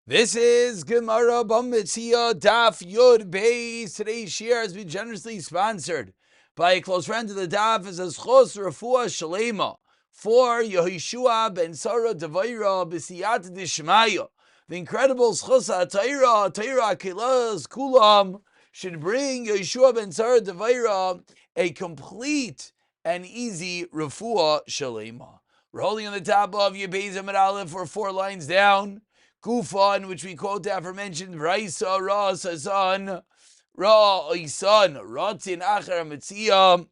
This is Gemara Metziah Daf Yod Beis. Today's share has been generously sponsored by a close friend of the Daf, is lezchot Rafua Shlema for Yehoshua ben Sarah Dvora b'siyat dishmaya. The incredible zchus Torah Kelas Kulam should bring Yehoshua ben Sarah Dvora a complete and easy Rafua Shlema. We're holding on the top of Yebez Amid Aleph for 4 lines down. Kufa, in which we quote the aforementioned Raisa Ra Sazan Ra Isan Ratzin Acher Metziah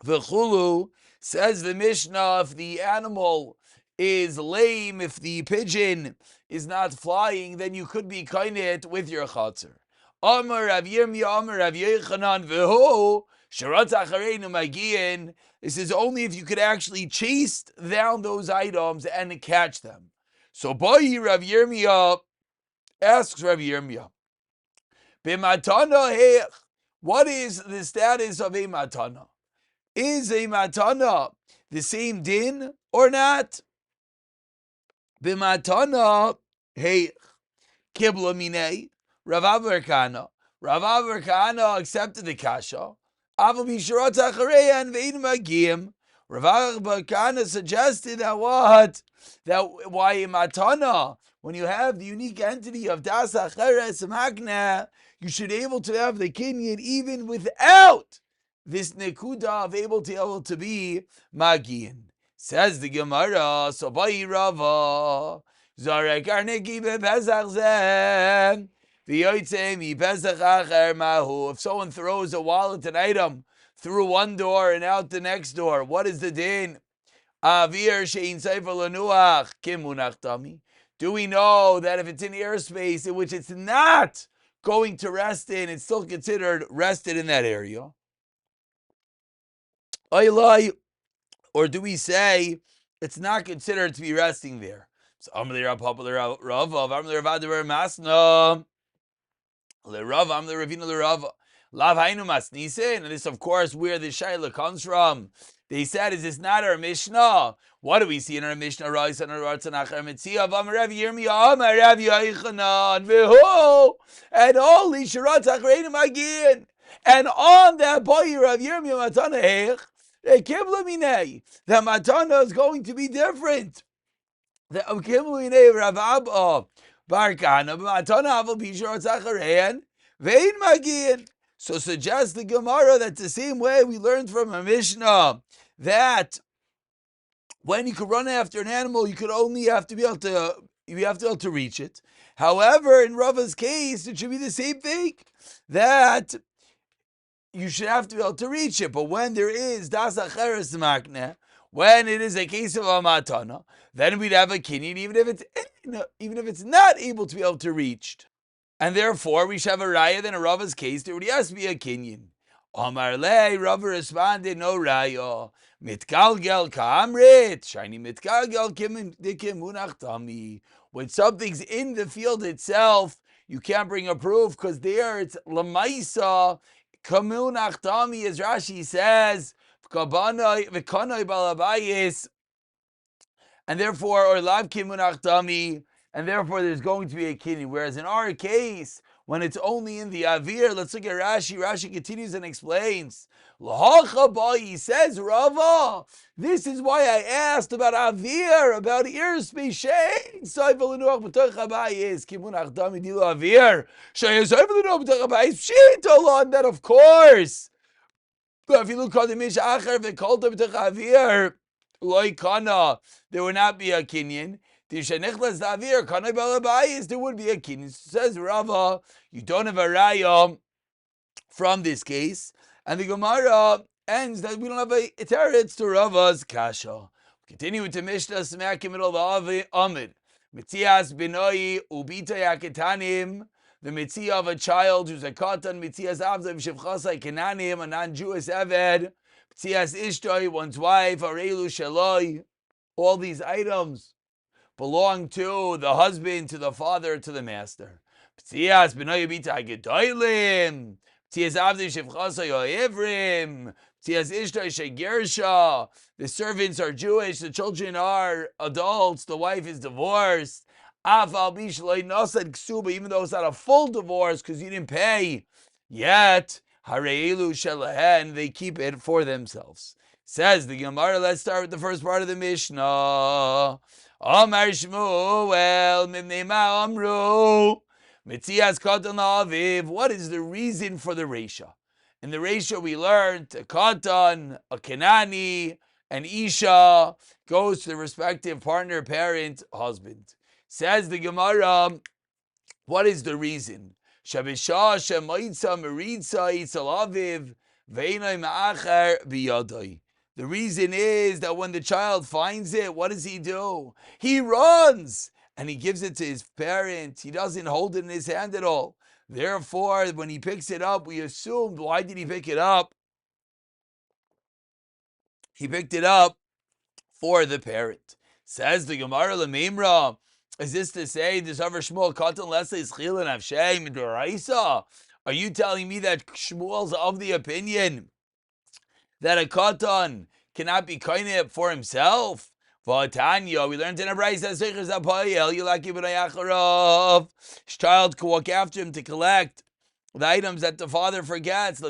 V'chulu. Says the Mishnah, if the animal is lame, if the pigeon is not flying, then you could be kainet with your chatzar. Amar Rav Yirmiyah Amar Rav Yochanan V'hu Sharatz Achareinu Magiyin. This is only if you could actually chase down those items and catch them. So, boy, Rav Yirmiyah asks Rav Yirmiyah, B'matana hech, what is the status of a matana? Is a matana the same din or not? B'matana hech, kibla minei, Rav Averkana. Rav Averkana accepted the kasha. Aval bisharat achareyan ve'in magim. Rav Averkana suggested that what? That why in matana, when you have the unique entity of das acheres magna, you should be able to have the kinyan even without this nekuda of able to be magian. Says the Gemara, so by Rava, zarek arneki bepesach zem, v'yotzei mi pesach acher mahu. If someone throws a wallet, an item, through one door and out the next door, what is the din? Avir shein sefer lanuach kim munach tami. Do we know that if it's in airspace in which it's not going to rest in, it's still considered rested in that area? Or do we say it's not considered to be resting there? So Amli Rav Papa Rav Amli Rav Adavar Masna Rav Amli Ravina Rav Lav Hainu Masnise. And this, of course, where the Shaila comes from. They said, is this not our Mishnah? What do we see in our Mishnah? And only Sharat Achreinu Magin. And on that boy Rav Yirmiyah Matana Hech, the matana is going to be different. The Rav Abba Barkana matana aval bishar zachareyan vein magin. So suggests the Gemara that the same way we learned from a Mishnah that when you could run after an animal, you could only have to be able to reach it. However, in Rava's case, it should be the same thing, that you should have to be able to reach it. But when there is das acheres makne, when it is a case of a matana, then we'd have a kinyan, even if it's not able to be able to reach. And therefore, we should have a raya. Then in Rava's case, there already has to be a kinyan. Amar le, Rava responded, no raya. Mitgalgel ka'amrit, shiny mitgalgel dikim munach tami. When something's in the field itself, you can't bring a proof because there it's lamaisa. Kamunach tami, as Rashi says, v'kanoi balabayis, and therefore, or lav kimunach tami, and therefore there's going to be a kinyan. Whereas in our case, when it's only in the avir, let's look at Rashi. Rashi continues and explains. He says, Rava, this is why I asked about avir, about airspace. Shein seifel lenuach b'toch habayis kimunach tami dilu avir. Shein seifel lenuach b'toch habayis pshitolon. That of course. But if you look at the mish acher v'kolta b'toch avir loy kana, there would not be a kinyan. There would be a kinyan. Says Rava, you don't have a raya from this case, and the Gemara ends that we don't have a teretz to Rava's kasha. Continue with the Mishnah smack in the middle of the Amid. Metzias benoi ubita yaketanim. The Metziah of a child who's a katan. Metzias avzav shevchasai kenanim, a non-Jewish eved. Metzias ishtoi, one's wife. Arelu shaloi. All these items belong to the husband, to the father, to the master. Metzias benoi ubita yakedoilim. Metzias avzav shevchasai oivrim. Metzias ishtoi shegersha. The servants are Jewish, the children are adults, the wife is divorced. even though it's not a full divorce because you didn't pay yet, and they keep it for themselves. Says the Gemara, let's start with the first part of the Mishnah. Amar Shmuel, Mimnei Ma Amru, Metziah Katan Aviv. What is the reason for the Reisha? In the Reisha we learned a Katan, a Kenani, an Isha goes to the respective partner, parent, husband. Says the Gemara, what is the reason? Shabisha Shemaitza Meritza Itzel Aviv Veinai Ma'achar Biyadai. The reason is that when the child finds it, what does he do? He runs and he gives it to his parent. He doesn't hold it in his hand at all. Therefore, when he picks it up, we assumed, why did he pick it up? He picked it up for the parent. Says the Gemara Lemimra, is this to say this over Shmuel Katan Leslie Schil and Avshay Midoraisa? Are you telling me that Shmuel's of the opinion that a Katan cannot be koine for himself? V'atanya, we learned in a brayz that Seichers Apoyel Yulaki B'nayacharov. His child can walk after him to collect the items that the father forgets.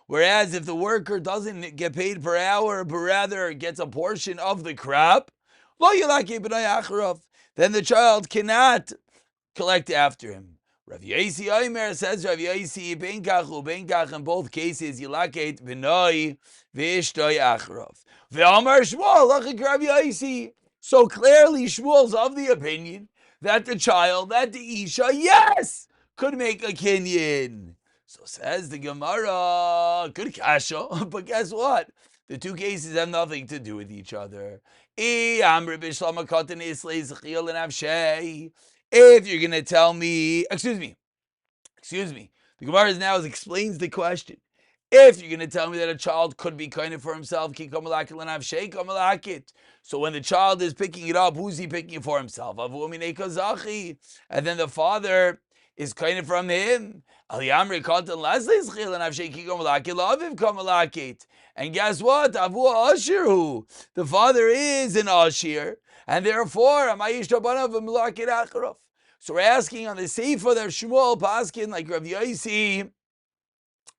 Whereas if the worker doesn't get paid per hour, but rather gets a portion of the crop, then the child cannot collect after him. Rav Yosi Omer says, Rav Yosi, benkach, in both cases, yilaket b'noi v'ishtoi achrov. Ve'amar Shmuel, lachik Rav Yosi. So clearly Shmuel's of the opinion that the child, that the Isha, yes, could make a kinyan. So says the Gemara, good kasha, but guess what? The two cases have nothing to do with each other. If you're going to tell me, excuse me, the Gemara now explains the question. If you're going to tell me that a child could be kind of for himself, so when the child is picking it up, who's he picking it for himself? And then the father is kind of from him. And guess what? The father is an Ashir, and therefore, so we're asking on the Sefer of Shmuel Paskin, like Rav Yosi,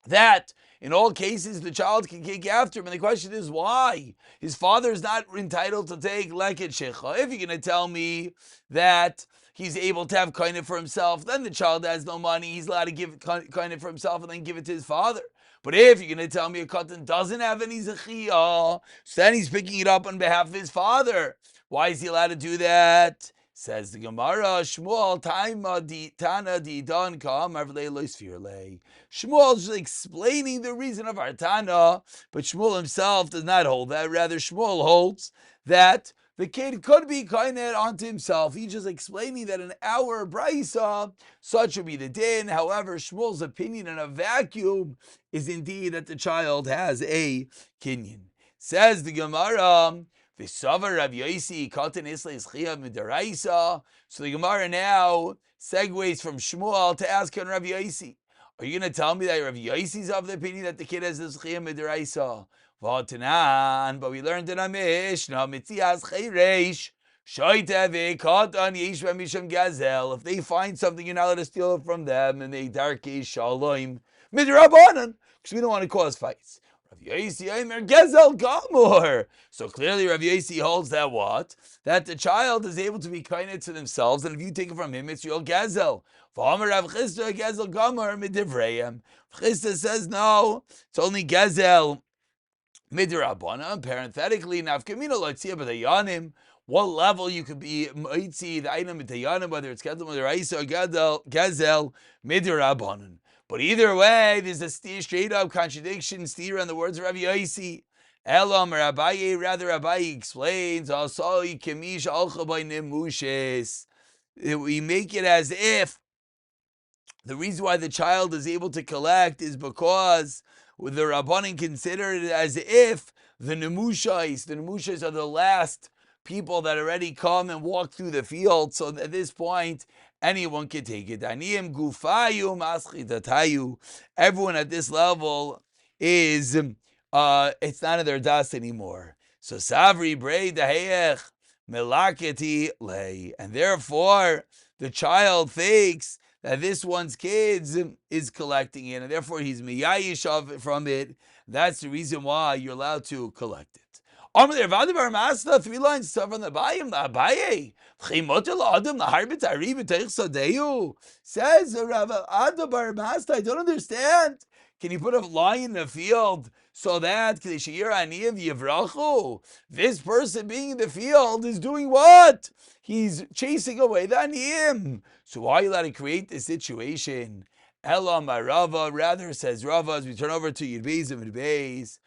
that in all cases the child can kick after him, and the question is why? His father is not entitled to take leket shecha. If you're going to tell me that he's able to have kind of for himself, then the child has no money, he's allowed to give kind of for himself and then give it to his father. But if you're going to tell me a katan doesn't have any zechiyah, so then he's picking it up on behalf of his father. Why is he allowed to do that? Says the Gemara, Shmuel Taima di Tana di Don Kam Shmuel is explaining the reason of our Tana, but Shmuel himself does not hold that. Rather, Shmuel holds that the kid could be kained onto himself. He's just explaining that in our braysa, such would be the din. However, Shmuel's opinion in a vacuum is indeed that the child has a kinyan. Says the Gemara, V'savar Rav Yosi katan isla ischiyah midaraisa. So the Gemara now segues from Shmuel to ask on Rav Yosi. Are you going to tell me that Rav Yosi is of the opinion that the kid has ischiyah midaraisa? V'atanan, but we learned in a Mishnah, Metziah chayreish, shoyte ve'katan yesh v'misham gazel. If they find something, you're not allowed to steal it from them, and they darkei shalom midrabanan, because we don't want to cause fights. Rav Yosi Omer Gezel Gamur. So clearly Rav Yosi holds that what? That the child is able to be kind to themselves, and if you take it from him, it's real Gezel. V'amar Rav Chisda Gezel Gamur midivrayim. Chisda says no, it's only Gezel midrabana. Parenthetically, nafkamina lotzia b'dayanim. What level you could be moitzi the item b'dayanim, whether it's Gezel midraisa or Gezel midrabanan. But either way, there's a straight up contradiction, steer on the words of Rav Yosi. Elam Rabbi, rather Rabbi explains, we make it as if the reason why the child is able to collect is because the Rabbanim consider it as if the Nemushais are the last people that already come and walk through the field. So at this point, anyone can take it. Everyone at this level is, it's not in their das anymore. So Savri Brei Daheyech melaketi lei. And therefore, the child thinks that this one's kids is collecting it, and therefore he's miyayish from it. That's the reason why you're allowed to collect it. 3 lines from the Bayim, the Abaye. Says Rav Ada Bar Masta, I don't understand. Can you put a lion in a field so that this person being in the field is doing what? He's chasing away the aniyim. So why are you allowed to create this situation? Elam Rava, rather says Rava, as we turn over to Yud Beis and Yud Beis,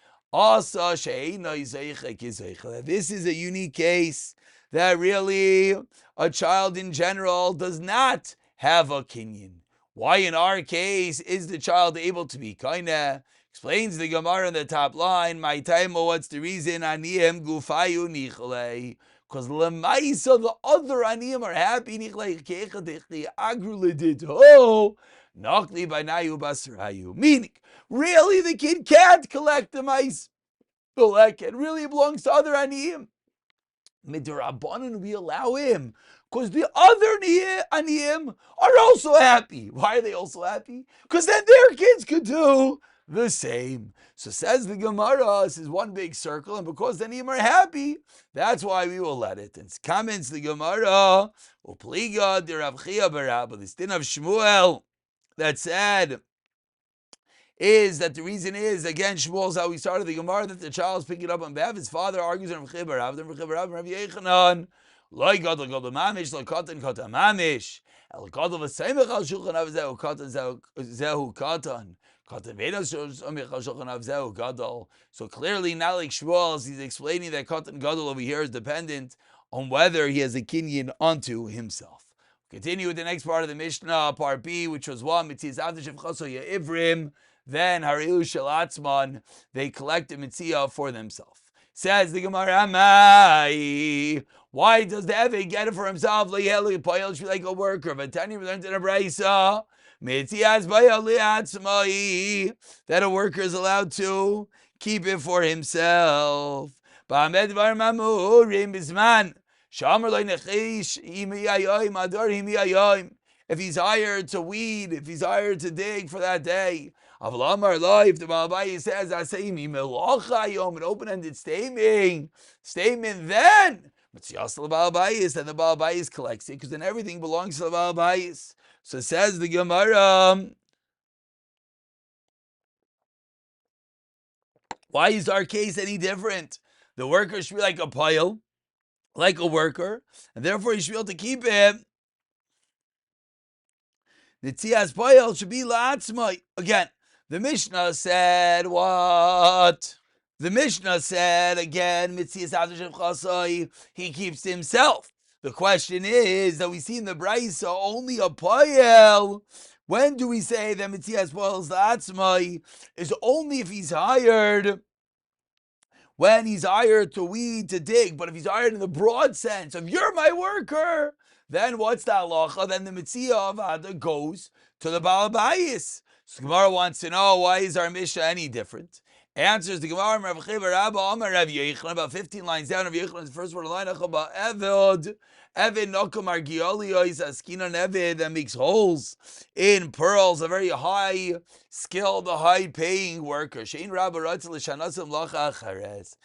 this is a unique case that really a child in general does not have a kinyan. Why in our case is the child able to be kaina? Explains the Gemara in the top line. My time, what's the reason? Aniyim gufayu nichlei. Because lemaisa the other aniyim are happy. Nichlei kechadechli agru ledito. Nakli banayu basrayu. Meaning, really, the kid can't collect the mice. The leket really belongs to other aniyim. Midrabanan, we allow him because the other aniyim are also happy. Why are they also happy? Because then their kids could do the same. So says the Gemara, this is one big circle, and because the aniyim are happy, that's why we will let it. And comments the Gemara, upliga de Rav Chia barabba, this din of Shmuel that said is that the reason is, again, Shmuel's how we started the Gemara, that the child is picking up on Bev. His father argues on Rav Chia barabba, and Rav Chia barabba, Rav Yechanan, Loi gadol gadol mamish, lo katan katan mamish, el gadol v'seimech al shulchan av zehu katan zehu katan. So clearly, not like Shmuel, he's explaining that Katan Gadol over here is dependent on whether he has a kinyan unto himself. Continue with the next part of the Mishnah, part B, which was one, Ivrim, then Harilu Shalatzman, they collect a Metziah for themselves. Says the Gemara, why does the Eved get it for himself? Should be like a worker. But Tanya learned in a Brisa, that a worker is allowed to keep it for himself. If he's hired to weed, if he's hired to dig for that day, if the Baal Bayis says, an open-ended statement, then the Baal Bayis collects it, because then everything belongs to the Baal Bayis. So says the Gemara, why is our case any different? The worker should be like a pile, like a worker, and therefore he should be able to keep it. The tzias pile should be la'atzmai. Again, the Mishnah said what? The Mishnah said, again, he keeps himself. The question is that we see in the Brisa only a payel. When do we say that Metziah spoils the Atzmai? Is only if he's hired. When he's hired to weed, to dig. But if he's hired in the broad sense of you're my worker, then what's the halacha? Then the Metziah of Ada goes to the Baal Bayis. So Gemara wants to know, why is our Mishnah any different? Answers the Gemara, Rav Chia barabba, Amar Rav Yechanan, about 15 lines down. Rav Yechanan's first word of the line, Eved Nokum Argiolio is Askinon Eved that makes holes in pearls, a very high skilled, high-paying worker. Shein Rabba Ratz L'Shanasim Lacha Achares.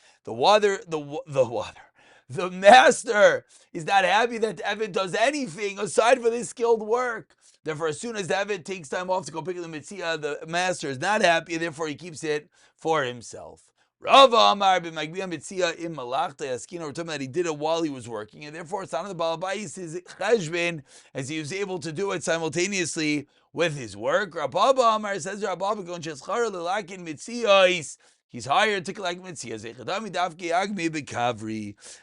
The master is not happy that Eved does anything aside from this skilled work. Therefore, as soon as the Eved takes time off to go pick up the Metziah, the master is not happy, and therefore he keeps it for himself. Rava Amar b'Magbiya Metziah im Malachta Yaskina. We're talking that he did it while he was working, and therefore it's not on the Baal Bayis his cheshbon, as he was able to do it simultaneously with his work. Rabba Amar says Rabba going sheschar lelakin Metziahis. He's hired to collect Metziah.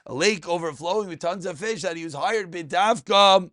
A lake overflowing with tons of fish that he was hired b'davka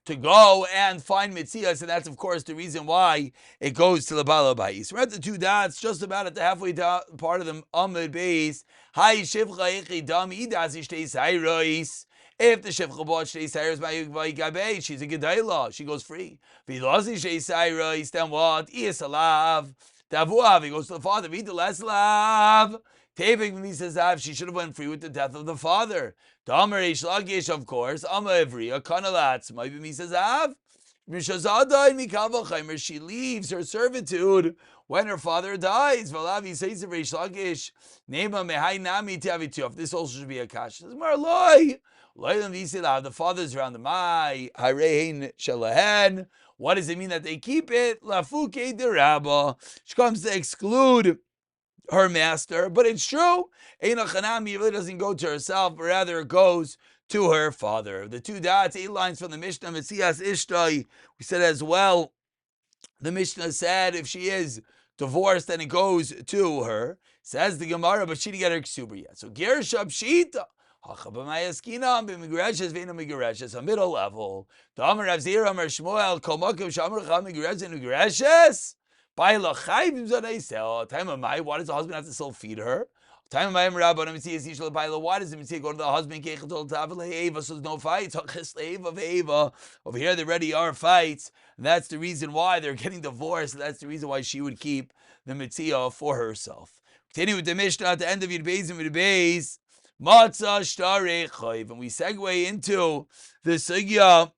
to go and find Metzias, and that's of course the reason why it goes to the Baal Bayis. We're at the two dots, just about at the halfway part of the Amud Beis. Hi Shivcha Echidam Idas Ishtei Sayros. If the Shivcha bought Shtei Sayros, she's a Gedayla, she goes free. Vilazi Shtei Sayros, then what? Iasalav. Dvora, he goes to the father. Vita Leslav. Tevik Misazav, she should have went free with the death of the father. Damer Reish Lakish, of course, Ama Ivriya, Kanalatz, Maybe Misazav. She leaves her servitude when her father dies. Valavi says to Reish Lakish, Nema Mehai Nami Tavitu. This also should be a kash. The father's around the Mai, Harein Shalahen. What does it mean that they keep it? Lafuke de Rabba. She comes to exclude her master, but it's true. Eina Chanami really doesn't go to herself, but rather it goes to her father. The two dots, 8 lines from the Mishnah, Metziah Ishtai, we said as well, the Mishnah said if she is divorced, then it goes to her. Says the Gemara, but she didn't get her ksuba yet. So Gershab Shita. A middle level. Damar Rav Zira Amar Shmuel Kol Makom Shamar Cham Migreshes and Migreshes. By Lachayim Zadei Sell. Time of my, why does the husband have to still feed her? Time of my Rabba Metziah Yishla Baila. Why does the Metziah go to the husband? Kechatol Tavel Eva. So there's no fights. Eva. Over here there already are fights. And that's the reason why they're getting divorced. And that's the reason why she would keep the Metziah for herself. Continue with the Mishnah at the end of Yud Beis and Yud Beis. Matzah shtarei chayv, and we segue into the sugya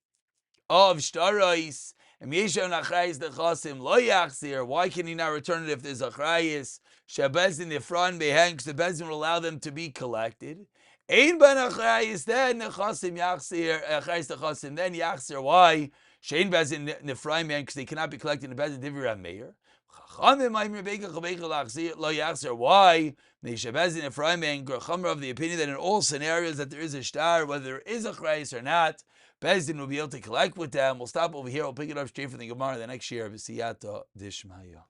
of shtarais. And Yeshav nachrayis dechasim lo yachzir. Why can he not return it if there's a achrayis? Shebezin nifran behang, because the bezin will allow them to be collected. Ein ben achrayis, then nechasim yachzir, achrayis dechasim, then yachzir. Why? Shein bezin nifran behang, because they cannot be collected in the bezin divir meir. Why? The Shabazin Ephraim and Gerchamer of the opinion that in all scenarios that there is a shtar, whether there is a chrayis or not, Bezdin will be able to collect with them. We'll stop over here. We'll pick it up straight from the Gemara the next year of Siyata Dishmaya.